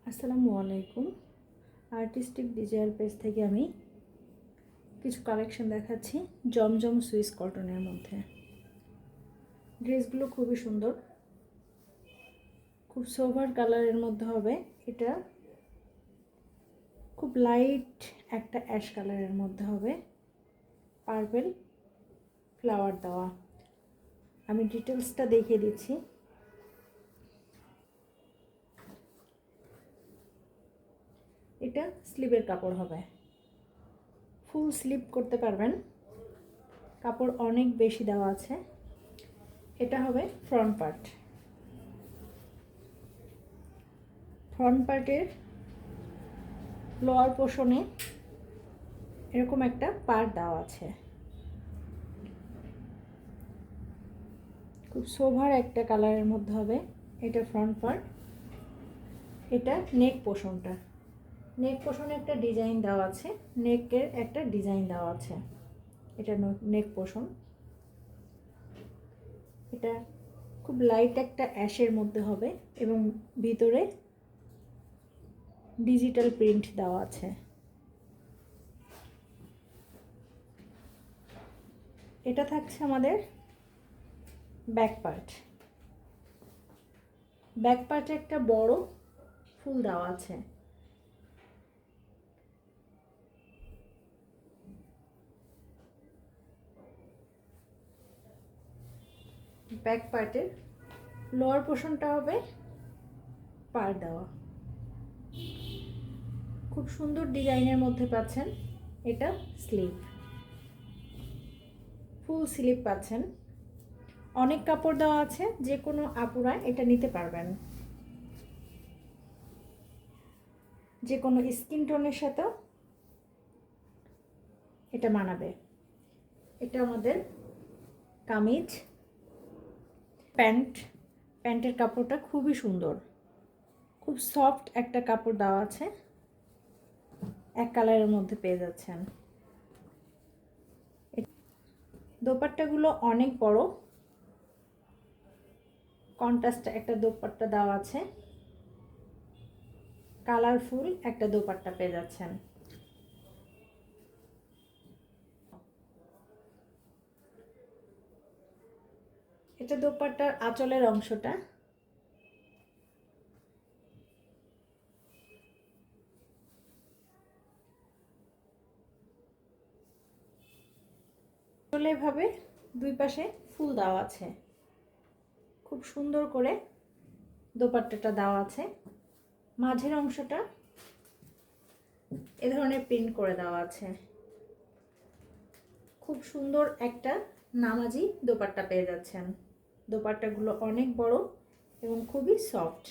আসসালামু আলাইকুম। Artistic desire page থেকে আমি কিছু কালেকশন দেখাচ্ছি জমজম সুইস কটনের মধ্যে। ড্রেসগুলো খুবই সুন্দর, খুব সোভার কালারের মধ্যে হবে। এটা খুব লাইট একটা অ্যাশ কালারের মধ্যে হবে, পার্পল ফ্লাওয়ার দেওয়া। আমি ডিটেলসটা দেখিয়ে দিচ্ছি। এটা স্লিভের কাপড় হবে, ফুল স্লিভ করতে পারবেন, কাপড় অনেক বেশি দেওয়া আছে। এটা হবে ফ্রন্ট পার্টের লোয়ার পোর্শনে এরকম একটা পার্ট দেওয়া আছে। খুব সোভার একটা কালারের মধ্যে হবে। এটা ফ্রন্ট পার্ট। এটা নেক পোর্শনে একটা ডিজাইন দেওয়া আছে, নেকের একটা ডিজাইন দেওয়া আছে। এটা নেক পোর্শন। এটা খুব লাইট একটা অ্যাশের মধ্যে হবে এবং ভিতরে ডিজিটাল প্রিন্ট দেওয়া আছে। এটা থাকছে আমাদের ব্যাক পার্টে একটা বড় ফুল দেওয়া আছে। ব্যাক পার্টের লোয়ার পোর্শনটা হবে পার দেওয়া। খুব সুন্দর ডিজাইনের মধ্যে পাচ্ছেন। এটা স্লিভ, ফুল স্লিভ পাচ্ছেন। অনেক কাপড় দেওয়া আছে, যে কোনো আপুরা এটা নিতে পারবেন, যে কোনো স্কিন টোনের সাথেও এটা মানাবে। এটা আমাদের কামিজ। প্যান্টের কাপড়টা খুবই সুন্দর, খুব সফট একটা কাপড় দেওয়া আছে, এক কালারের মধ্যে পেয়ে যাচ্ছেন। দোপাট্টাগুলো অনেক বড়, কন্ট্রাস্ট একটা দোপাট্টা দেওয়া আছে, কালারফুল একটা দোপাট্টা পেয়ে যাচ্ছেন। এটা দোপাট্টার আঁচলের অংশটা। আসলে এভাবে দুই পাশে ফুল দেওয়া আছে, খুব সুন্দর করে দোপাট্টাটা দেওয়া আছে। মাঝের অংশটা এ ধরনের প্রিন্ট করে দেওয়া আছে। খুব সুন্দর একটা নামাজি দোপাট্টা পেয়ে যাচ্ছেন। দোপাট্টাগুলো অনেক বড় এবং খুবই সফট।